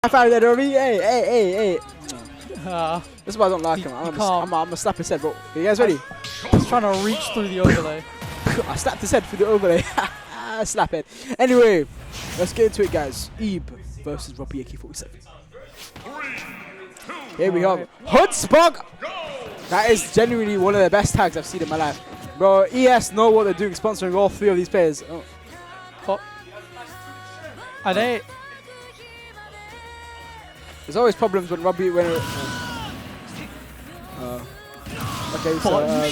I found that Robbie. Hey. This is why I don't like him. I'm gonna slap his head, bro. Are you guys ready? He's trying to reach through the overlay. I slapped his head through the overlay. Slap it. Anyway, let's get into it, guys. Ebe versus RobbieAK47. Here we have Hoodspog. That is genuinely one of the best tags I've seen in my life. Bro, ES know what they're doing, sponsoring all three of these players. Are they? There's always problems when Robbie okay, so button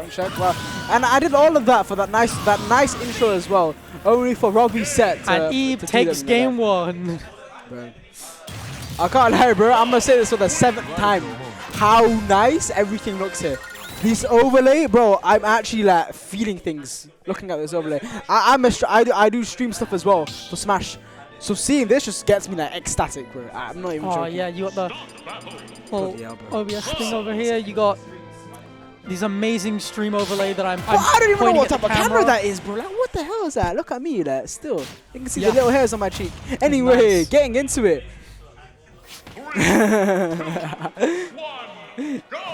check. Wow. And I did all of that for that nice intro as well, only for Robbie's set. And Ebe takes game one. Bro. I can't lie, bro. I'm gonna say this for the 7th time. How nice everything looks here. This overlay, bro. I'm actually like feeling things looking at this overlay. I do stream stuff as well for Smash. So seeing this just gets me like ecstatic, bro. I'm not even joking. Oh yeah, you got the whole OBS thing over here. You got these amazing stream overlay that I'm I don't even know what type of camera that is, bro. Like, what the hell is that? Look at me, like, still. You can see the little hairs on my cheek. Anyway, getting into it.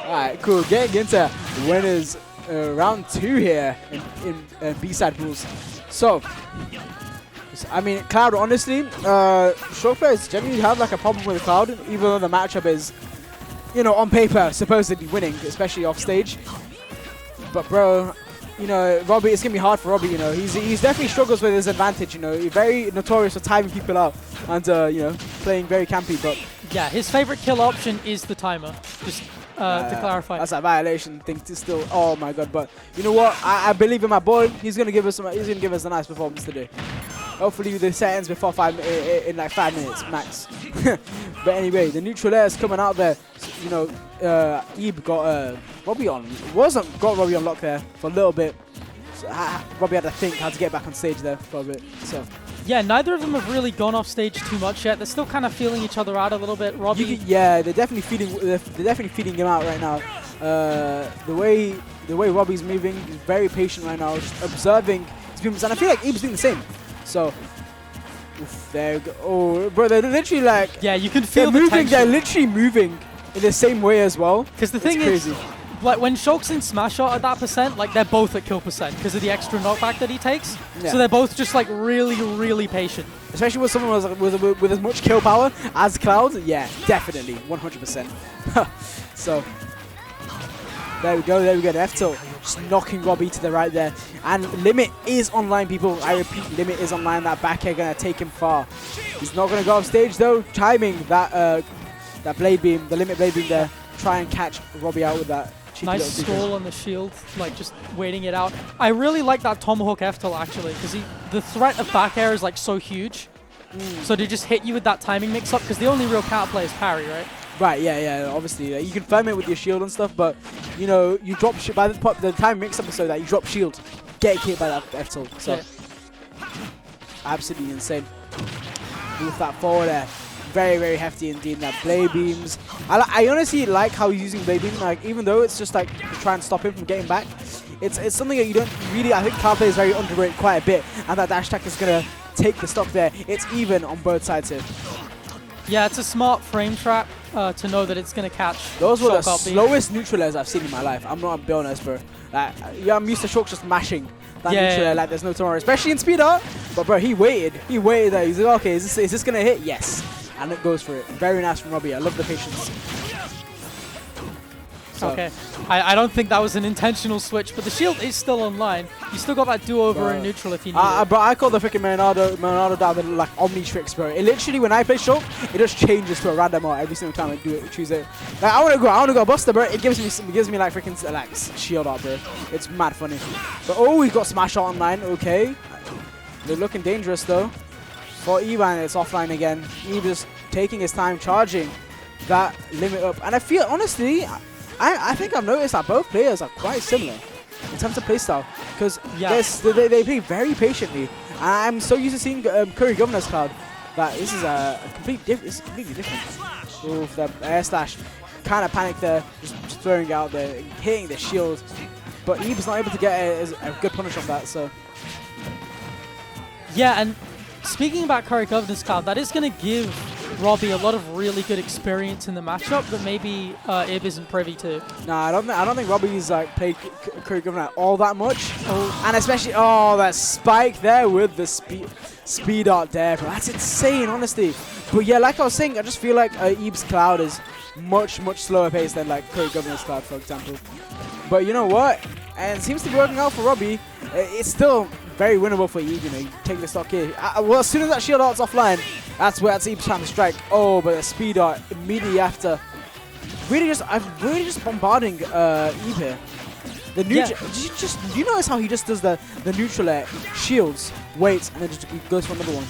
Alright, cool. Getting into winners round 2 here in B-side rules. So, I mean, Cloud, honestly, Shulk players generally have like a problem with Cloud, even though the matchup is, you know, on paper, supposedly winning, especially off stage. But bro, you know, Robbie, it's gonna be hard for Robbie. You know, he's definitely struggles with his advantage. You know, he's very notorious for timing people out and you know, playing very campy. But yeah, his favorite kill option is the timer. Just to clarify, that's a violation thing to still. Oh my god! But you know what? I believe in my boy. He's gonna give us a nice performance today. Hopefully the set ends before in like 5 minutes max. But anyway, the neutral air is coming out there. So, you know, Ebe got Robbie on. Got Robbie on lock there for a little bit. So, Robbie had to think how to get back on stage there for a bit. So yeah, neither of them have really gone off stage too much yet. They're still kind of feeling each other out a little bit. Robbie, yeah, they're definitely feeling him out right now. The way Robbie's moving, he's very patient right now, just observing his movements, and I feel like Ebe's doing the same. So, there we go. Oh, bro, they're literally like... Yeah, you can feel the tension. They're literally moving in the same way as well. Because the thing is, like, when Shulk's in Smash Shot at that percent, like, they're both at kill percent because of the extra knockback that he takes. Yeah. So they're both just, like, really, really patient. Especially with someone with as much kill power as Cloud. Yeah, definitely. 100%. So... There we go, the F-tilt, just knocking Robbie to the right there. And Limit is online, people. I repeat, Limit is online. That back air gonna take him far. He's not gonna go off stage though. Timing that blade beam, the Limit blade beam there. Try and catch Robbie out with that. Nice stall on the shield, like just waiting it out. I really like that Tomahawk F-tilt actually, because the threat of back air is like so huge. So to just hit you with that timing mix-up, because the only real counterplay is parry, right? Right, yeah, obviously. You can firm it with your shield and stuff, but, you know, you drop by the time mix-up so that you drop shield, get hit by that F-tilt. So, absolutely insane. Move that forward there. Very, very hefty indeed. That blade beams. I honestly like how he's using blade beam. Like, even though it's just like to try and stop him from getting back, it's something that you don't really. I think cloud play is very underrated quite a bit, and that dash attack is gonna take the stock there. It's even on both sides here. Yeah, it's a smart frame trap to know that it's going to catch. Those were the slowest neutral airs I've seen in my life. I'm not a honest, bro. Like, yeah, I'm used to Shulk just mashing that neutral air like there's no tomorrow, especially in speed art. But bro, he waited there. He's like, okay, is this going to hit? Yes. And it goes for it. Very nice from Robbie. I love the patience. So. Okay. I don't think that was an intentional switch, but the shield is still online. You still got that do-over in neutral if you need it. Bro, I call the freaking Marinado down the like Omni tricks, bro. It literally, when I play Shulk, it just changes to a random art every single time I do it. Choose it. Like, I want to go Buster, bro. It gives me like freaking like shield art, bro. It's mad funny. But oh, we got Smash Art online. Okay, they're looking dangerous though. For Evan, it's offline again. Ebe just taking his time, charging that limit up, and I feel honestly. I think I've noticed that both players are quite similar in terms of playstyle, because they play very patiently. I'm so used to seeing Curry Governor's Cloud that this is it's completely different. Oof, the air slash, kind of panic there, just throwing out there, hitting the shield, but Ebe's not able to get a good punish off that. So yeah, and speaking about Curry Governance Cloud, that is going to give Robbie a lot of really good experience in the matchup that maybe Ib isn't privy to. Nah, I don't think Robbie's like played Curry Governor all that much. And especially that spike there with the speed art there, bro. That's insane, honestly. But yeah, like I was saying, I just feel like Ib's Cloud is much slower paced than like Curry Governor's Cloud, for example. But you know what? And it seems to be working out for Robbie. It's still very winnable for Ib. You know, you take the stock here. Well, as soon as that shield art's offline, that's where Ib's trying to strike. Oh, but the speed art immediately after. I'm really just bombarding Ib here. The neutral. Yeah. Do you notice how he just does the neutral air, shields, waits, and then just goes for another one?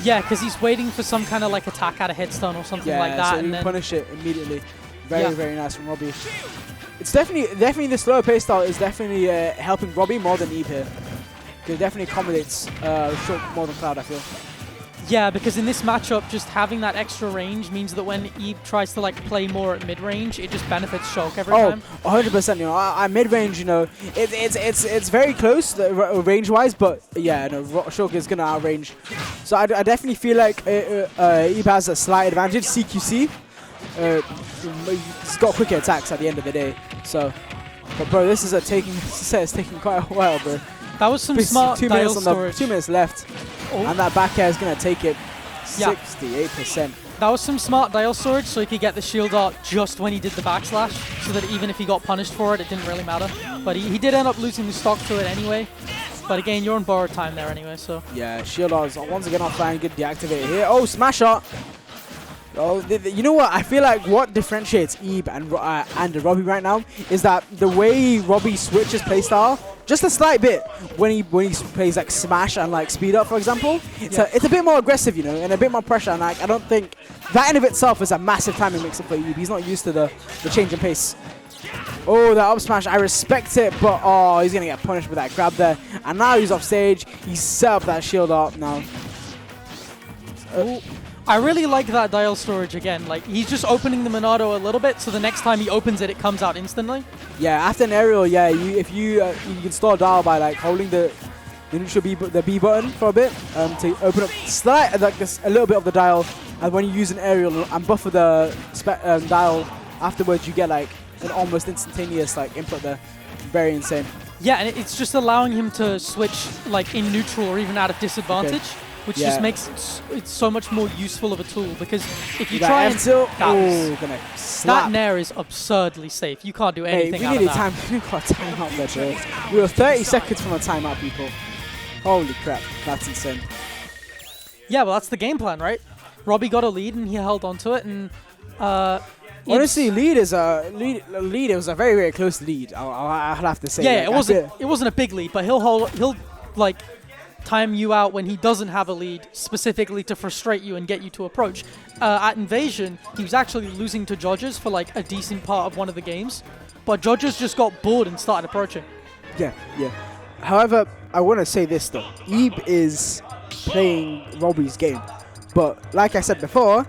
Yeah, because he's waiting for some kind of like attack out of headstone or something like that. So and you punish it immediately. Very nice from Robbie. It's definitely the slower pace style is definitely helping Robbie more than Ib here. It definitely accommodates Shulk more than Cloud, I feel. Yeah, because in this matchup, just having that extra range means that when Ib tries to like play more at mid-range, it just benefits Shulk every time. 100%. You know, at mid-range, you know, it's very close range-wise, but yeah, no, Shulk is gonna outrange. So I definitely feel like Ib has a slight advantage. CQC, he's got quicker attacks at the end of the day. So, but bro, this is taking quite a while, bro. That was some smart dial storage. 2 minutes left. And that back air is going to take it 68%. That was some smart dial storage, so he could get the shield art just when he did the backslash, so that even if he got punished for it, it didn't really matter. But he did end up losing the stock to it anyway. But again, you're on borrowed time there anyway, so. Yeah, shield art is once again offline, get deactivated here. Oh, smash art! Oh, you know what? I feel like what differentiates Ib and Robbie right now is that the way Robbie switches playstyle, just a slight bit, when he plays like smash and like speed up, for example, it's a bit more aggressive, you know, and a bit more pressure. And like I don't think that in of itself is a massive timing mix-up for Ib. He's not used to the change in pace. Oh, that up smash, I respect it, but he's gonna get punished with that grab there. And now he's off stage. He's set up that shield up now. I really like that dial storage again. Like, he's just opening the Monado a little bit, so the next time he opens it, it comes out instantly. Yeah, after an aerial, if you can store dial by like holding the neutral B button for a bit to open up a little bit of the dial, and when you use an aerial and buffer the dial afterwards, you get like an almost instantaneous like input there. Very insane. Yeah, and it's just allowing him to switch like in neutral or even out of disadvantage. Okay. Which just makes it so much more useful of a tool, because if you try and that nair is absurdly safe. You can't do anything out of that. We've got a timeout there, bro. We were 30 seconds from a timeout, people. Holy crap, that's insane. Yeah, well, that's the game plan, right? Robbie got a lead and he held on to it, and honestly, lead. It was a very close lead. I'll have to say. Yeah, it wasn't a big lead, but he'll like time you out when he doesn't have a lead, specifically to frustrate you and get you to approach. At Invasion, he was actually losing to Jodgers for like a decent part of one of the games, but Jodgers just got bored and started approaching. Yeah. However, I want to say this though. Ib is playing Robbie's game, but like I said before,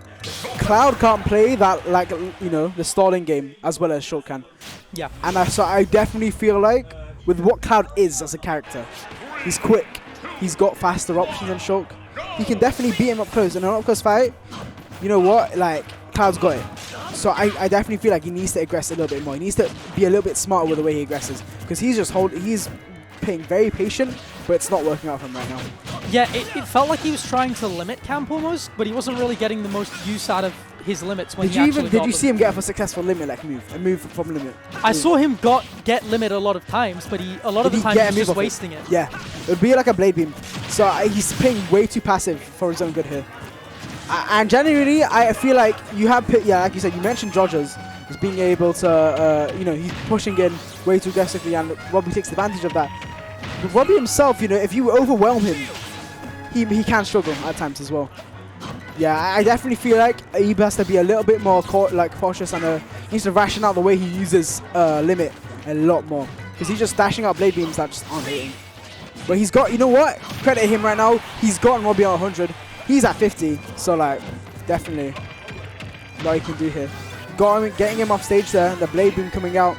Cloud can't play that, like, you know, the stalling game as well as Shulk can. Yeah. And so I definitely feel like with what Cloud is as a character, he's quick. He's got faster options than Shulk. He can definitely beat him up close. In an up close fight, you know what? Like, Cloud's got it. So I definitely feel like he needs to aggress a little bit more. He needs to be a little bit smarter with the way he aggresses. Because he's playing very patient, but it's not working out for him right now. Yeah, it felt like he was trying to limit camp almost, but he wasn't really getting the most use out of his limits when Did you see him get off a successful limit like move from limit? I saw him get limit a lot of times, but a lot of the time he's just wasting it. Yeah, it would be like a blade beam. So he's playing way too passive for his own good here. And generally, I feel like you have, like you said, you mentioned Jodgers as being able to, you know, he's pushing in way too aggressively, and Robbie takes advantage of that. But Robbie himself, you know, if you overwhelm him, he can struggle at times as well. Yeah, I definitely feel like Ib has to be a little bit more cautious, and he needs to ration out the way he uses limit a lot more, because he's just dashing out blade beams that just aren't hitting. But he's got, you know what? Credit him right now. He's gotten Robbie on 100. He's at 50, so like definitely what he can do here. Getting him off stage there, the blade beam coming out.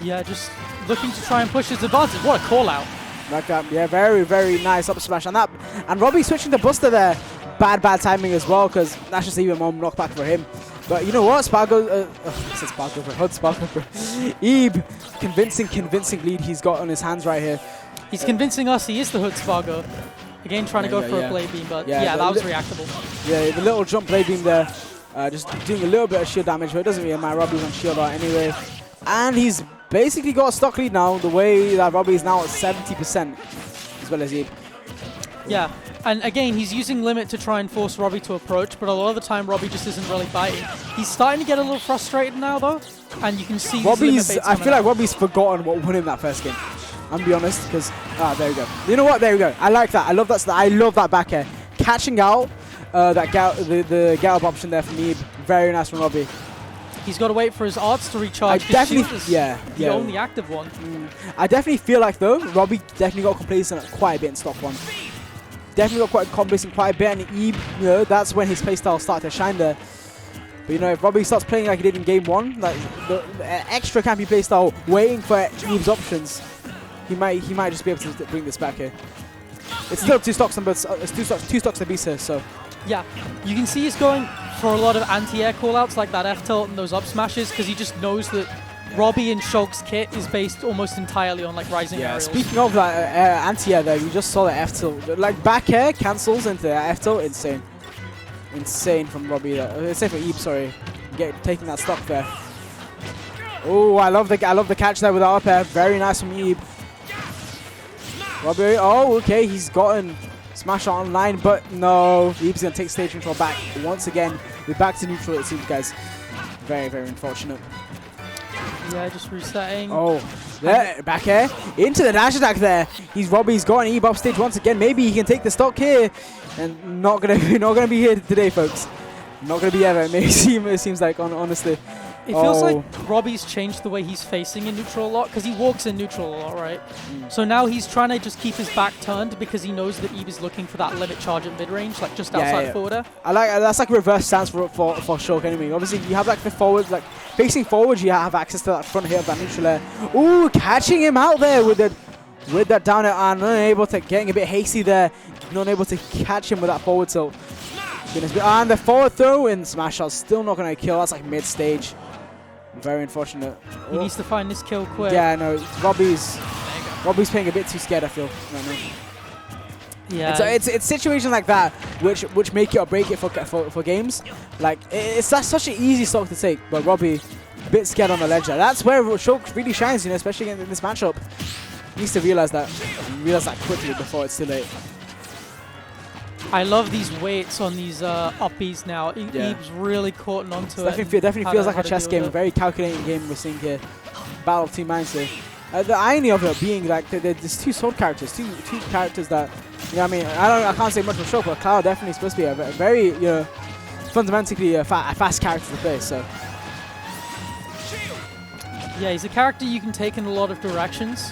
Yeah, just looking to try and push his advantage. What a call out. Like that, yeah, very nice up smash, and And Robbie switching to Buster there. Bad timing as well, because that's just even more knockback for him. But you know what? Spargo, I said Spargo for Hood, Spargo for Ebe. Convincing lead he's got on his hands right here. He's convincing us he is the Hood Spargo. Again, trying to go for a blade beam, but yeah, that was reactable. Yeah, the little jump blade beam there. Just doing a little bit of shield damage, but it doesn't really matter. Robbie's on shield art anyway. And he's basically got a stock lead now, the way that Robbie's now at 70%, as well as Ebe. Yeah, and again, he's using limit to try and force Robbie to approach, but a lot of the time, Robbie just isn't really biting. He's starting to get a little frustrated now, though, and you can see I feel like Robbie's forgotten what won him that first game. I'm gonna be honest, because there we go. You know what? There we go. I like that. I love that. I love that back air. Catching out the get up option there from Ebe. Very nice from Robbie. He's got to wait for his arts to recharge. The only active one. I definitely feel like though Robbie definitely got complacent quite a bit in stock one. Definitely got complacent quite a bit, and Ebe, you know, that's when his playstyle started to shine there. But you know, if Robbie starts playing like he did in game one, like the extra campy playstyle, waiting for Ebe's options, he might just be able to bring this back here. It's still two stocks to beat here, so. Yeah, you can see he's going for a lot of anti-air callouts like that F-tilt and those up smashes, because he just knows that Robbie and Shulk's kit is based almost entirely on like rising aerials. Speaking of that anti-air there, you just saw the F-tilt. Like back air cancels into the F-tilt, insane. Insane from Robbie there. Insane for Ebe, sorry. Taking that stock there. Oh, I love the catch there with the up air. Very nice from Ebe. Robbie, oh, okay, he's gotten smash online, but no. Ebe's going to take stage control back once again. We're back to neutral, it seems, guys. Very, very unfortunate. Yeah, just resetting. Oh, there, back air. Into the dash attack there. Robbie's got an Ebe up stage once again. Maybe he can take the stock here. And not gonna be here today, folks. Not gonna be ever. It seems like, honestly. It feels like Robbie's changed the way he's facing in neutral a lot, because he walks in neutral a lot, right? So now he's trying to just keep his back turned because he knows that Ebe is looking for that limit charge at mid-range, like just outside forward air. That's like reverse stance for Shulk anyway. Obviously, you have like the forward, like facing forward, you have access to that front here of that neutral air. Ooh, catching him out there with that down air and unable to getting a bit hasty there, not able to catch him with that forward tilt. And the forward throw in smash shot still not going to kill. That's like mid-stage. Very unfortunate. He needs to find this kill quick. Yeah, no, Robbie's playing a bit too scared, I feel. Right now. Yeah. So it's situations like that which make it or break it for games. Like that's such an easy stock to take, but Robbie a bit scared on the ledge. That's where Shulk really shines, you know, especially in this matchup. He needs to realize that quickly before it's too late. I love these weights on these upbeats now. Ebe's really caught onto it. Definitely feels like a chess game, a very calculating game we're seeing here. Battle of two minds here. The irony of it being like there's two sword characters, two characters that, you know what I mean, I can't say much for Shulk, but Cloud definitely supposed to be a very, you know, fundamentally a fast character to play, so. Yeah, he's a character you can take in a lot of directions.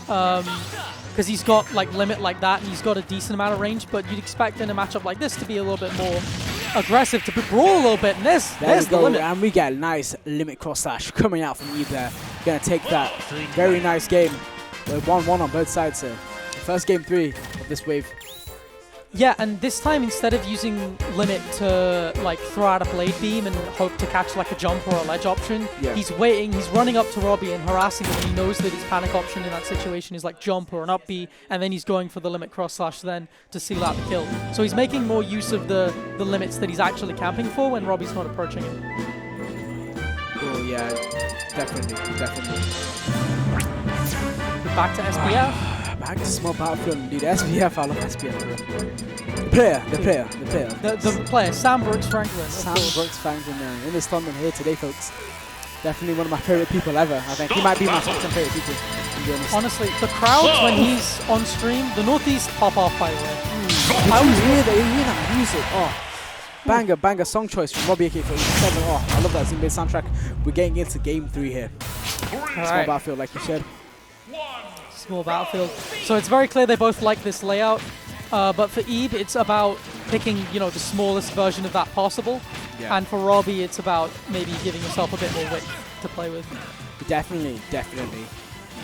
Because he's got like limit like that, and he's got a decent amount of range, but you'd expect in a matchup like this to be a little bit more aggressive, to brawl a little bit, and there's the limit. And we get a nice limit cross slash coming out from Ebe there. Gonna take that. Very nice game. 1-1 on both sides here. First game 3 of this wave. Yeah, and this time instead of using limit to like throw out a blade beam and hope to catch like a jump or a ledge option, he's waiting, he's running up to Robbie and harassing him. He knows that his panic option in that situation is like jump or an up B, and then he's going for the limit cross slash then to seal out the kill. So he's making more use of the limits that he's actually camping for when Robbie's not approaching him. Oh yeah, definitely. Back to SBF. Back to small battlefield indeed. SBF, I love SBF. The player, Sam Brooks Franklin. Sam Brooks Franklin in this tournament here today, folks. Definitely one of my favorite people ever. I think he might be my top 10 favorite people, to be honest. Honestly, the crowds when he's on stream, the Northeast pop off, by the way. I was hear that music. Oh, banger song choice from RobbieAK47. Oh, I love that Zing-based soundtrack. We're getting into game 3 here. Small battlefield, like you said. Small battlefield. So it's very clear they both like this layout. But for Ebe, it's about picking, you know, the smallest version of that possible. Yeah. And for Robbie, it's about maybe giving yourself a bit more width to play with. Definitely.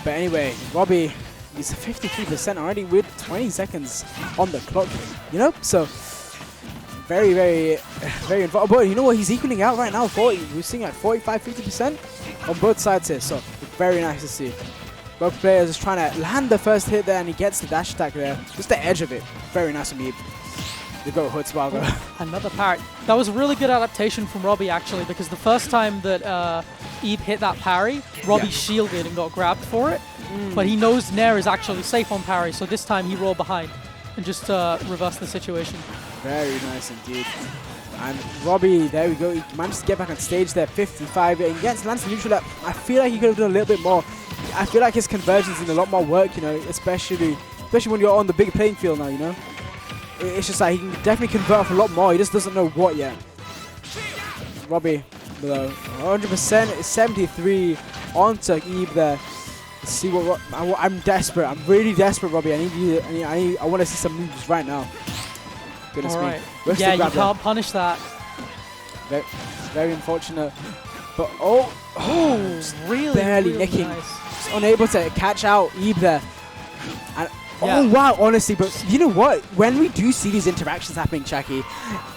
But anyway, Robbie he's 53% already with 20 seconds on the clock, you know? So, very, very, very involved. But you know what? He's equaling out right now. We're seeing like 45, 50% on both sides here. So, very nice to see. Both players just trying to land the first hit there, and he gets the dash attack there. Just the edge of it. Very nice from Ebe. The goat hood swagger. Another parry. That was a really good adaptation from Robbie, actually, because the first time that Ebe hit that parry, Robbie shielded and got grabbed for it. But he knows Nair is actually safe on parry, so this time he rolled behind and just reversed the situation. Very nice indeed. And Robbie, there we go. He managed to get back on stage there, 55. And against Lance neutral, I feel like he could have done a little bit more. I feel like his conversions need a lot more work, you know, especially when you're on the big playing field now, you know. It's just like he can definitely convert off a lot more. He just doesn't know what yet. Robbie below 100%, 73 onto Ebe there. Let's see what I'm desperate. I'm really desperate, Robbie. I need you. I want to see some moves right now. Goodness me. Yeah, you can't punish that. Very, very unfortunate. But really, barely really nicking. nice. Just unable to catch out Ebe there. And oh wow, honestly, but you know what? When we do see these interactions happening, Chucky,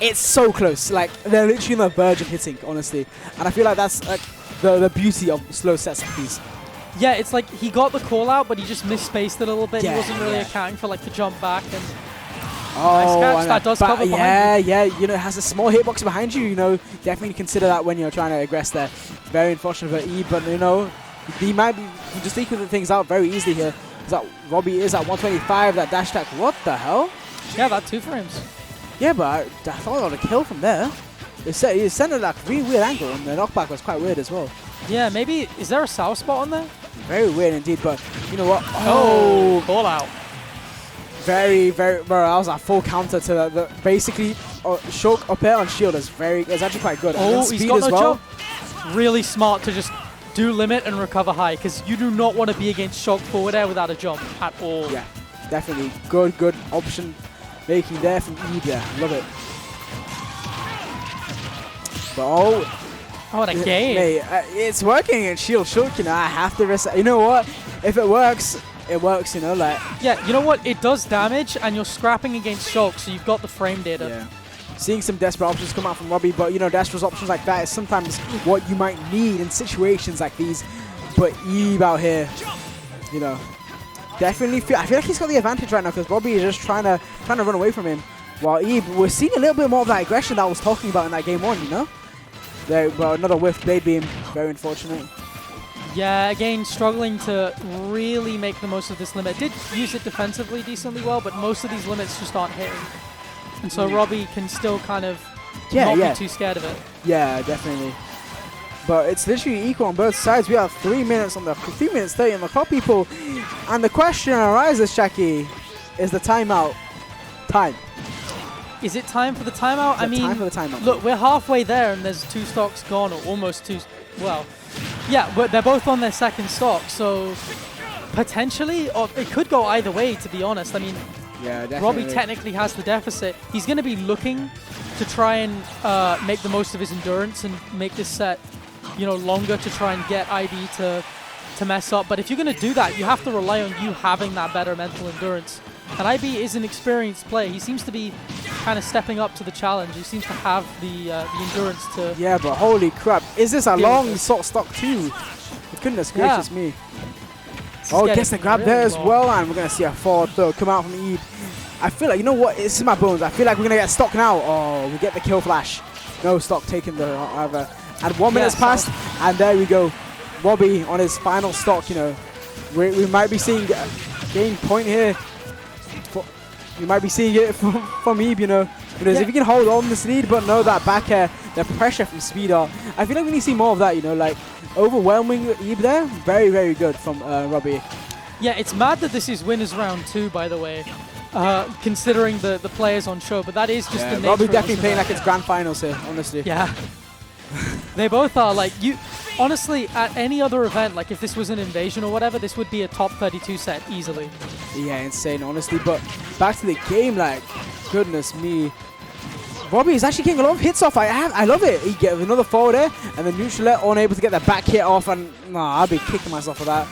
it's so close. Like they're literally on the verge of hitting, honestly. And I feel like that's like the beauty of slow sets like these. Yeah, it's like he got the call out, but he just misspaced it a little bit. He wasn't really accounting for like the jump back and. Nice catch. That does cover behind you. Yeah, you know, it has a small hitbox behind you, you know, definitely consider that when you're trying to aggress there. Very unfortunate for Ebe, but you know, he might be just equaling things out very easily here. Robbie is at 125, that dash attack. What the hell? Yeah, that 2 frames. Yeah, but I thought I got a kill from there. It sent a like really weird angle, and the knockback was quite weird as well. Yeah, maybe, is there a south spot on there? Very weird indeed, but you know what? Oh, call out. Very, very, bro, that was a full counter to the basically, Shulk up here on shield is actually quite good. Oh, he's got no jump. Really smart to just do limit and recover high, because you do not want to be against Shulk forward air without a jump at all. Yeah, definitely. Good option making there from Ebe. Yeah, love it. But what a game. Mate, it's working in shield Shulk, you know, I have to risk. You know what? If it works, you know, like. Yeah, you know what? It does damage, and you're scrapping against Shulk, so you've got the frame data. Yeah. Seeing some desperate options come out from Robbie, but you know, desperate options like that is sometimes what you might need in situations like these. But Ebe out here, you know, definitely I feel like he's got the advantage right now because Robbie is just trying to run away from him. While Ebe, we're seeing a little bit more of that aggression that I was talking about in that game 1, you know. There, but another whiff blade beam, very unfortunate. Yeah, again, struggling to really make the most of this limit. Did use it defensively decently well, but most of these limits just aren't hitting. And so Robbie can still kind of not be too scared of it. Yeah, definitely. But it's literally equal on both sides. We have 3 minutes on the 3 minutes 30 on the clock, people. And the question arises, Shaki, is the timeout time? Is it time for the timeout? I mean, time for the timeout. Look, we're halfway there, and there's 2 stocks gone, or almost 2. Well, yeah, but they're both on their second stock, so potentially, or it could go either way, to be honest. I mean, yeah, definitely. Robbie technically has the deficit. He's going to be looking to try and make the most of his endurance and make this set, you know, longer to try and get IB to mess up. But if you're going to do that, you have to rely on you having that better mental endurance. And IB is an experienced player. He seems to be kind of stepping up to the challenge. He seems to have the endurance to... Yeah, but holy crap. Is this a long stock too? Goodness gracious me. Oh, gets the grab there as well. And we're going to see a forward throw come out from Ebe. I feel like, you know what? It's in my bones. I feel like we're going to get stock now. Oh, we get the kill flash. No stock taken the other. And 1 minute's passed. And there we go. Robbie on his final stock, you know. We might be seeing a game point here. You might be seeing it from Ebe, you know. Because if you can hold on this lead, but know that back air, the pressure from speed art. I feel like we need to see more of that, you know, like overwhelming Ebe there. Very, very good from Robbie. Yeah, it's mad that this is winners round 2, by the way, considering the players on show, but that is just the nature. Robbie definitely playing like it's grand finals here, honestly. Yeah. They both are like, honestly, at any other event, like if this was an invasion or whatever, this would be a top 32 set easily. Yeah, insane, honestly. But back to the game, like, goodness me. Robbie is actually getting a lot of hits off. I love it. He gets another forward there, and the neutral unable to get the back hit off, and I'll be kicking myself for that.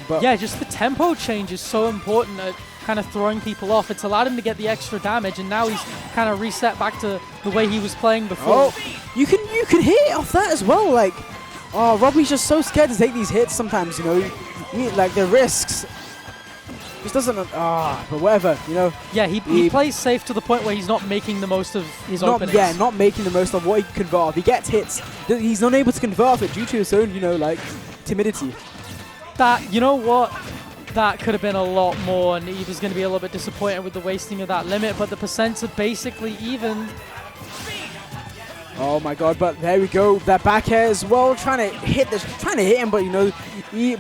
But yeah, just the tempo change is so important at kind of throwing people off. It's allowed him to get the extra damage, and now he's kind of reset back to the way he was playing before. Oh, you can hit off that as well. Like, oh, Robbie's just so scared to take these hits sometimes. You know, like the risks. Just doesn't. But whatever. You know. Yeah, he plays safe to the point where he's not making the most of his openings. Yeah, not making the most of what he can convert off. He gets hits. He's not able to convert off it due to his own, you know, like timidity. That, you know what? That could have been a lot more, and he was going to be a little bit disappointed with the wasting of that limit, but the percents are basically even. Oh my god, but there we go. That back air as well, trying to hit him, but you know,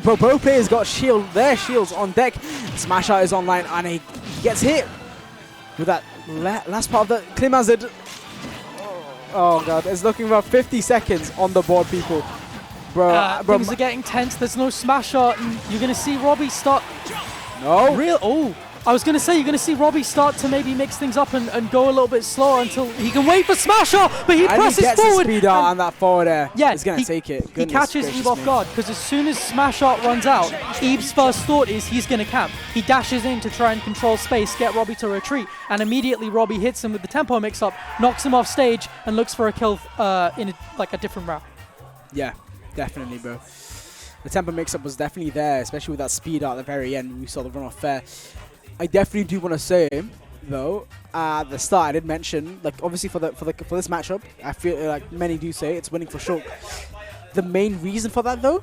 both players got their shields on deck. Smash Out is online, and he gets hit with that last part of the Klimazid. Oh god, it's looking about 50 seconds on the board, people. Bro, things are getting tense. There's no Smash Out, and you're going to see Robbie start. No. I was going to say, you're going to see Robbie start to maybe mix things up and go a little bit slower until he can wait for Smash Out, but he presses gets forward. Speed out on that forward air. Yeah, he's going to take it. He catches Eve off guard, because as soon as Smash Out runs out, Eve's first thought is he's going to camp. He dashes in to try and control space, get Robbie to retreat, and immediately Robbie hits him with the tempo mix-up, knocks him off stage, and looks for a kill in a different route. Yeah, definitely, bro. The tempo mix-up was definitely there, especially with that speed out at the very end. We saw the run-off fair. I definitely do want to say, though, at the start I did mention, like obviously for this matchup, I feel like many do say it's winning for Shulk. The main reason for that, though,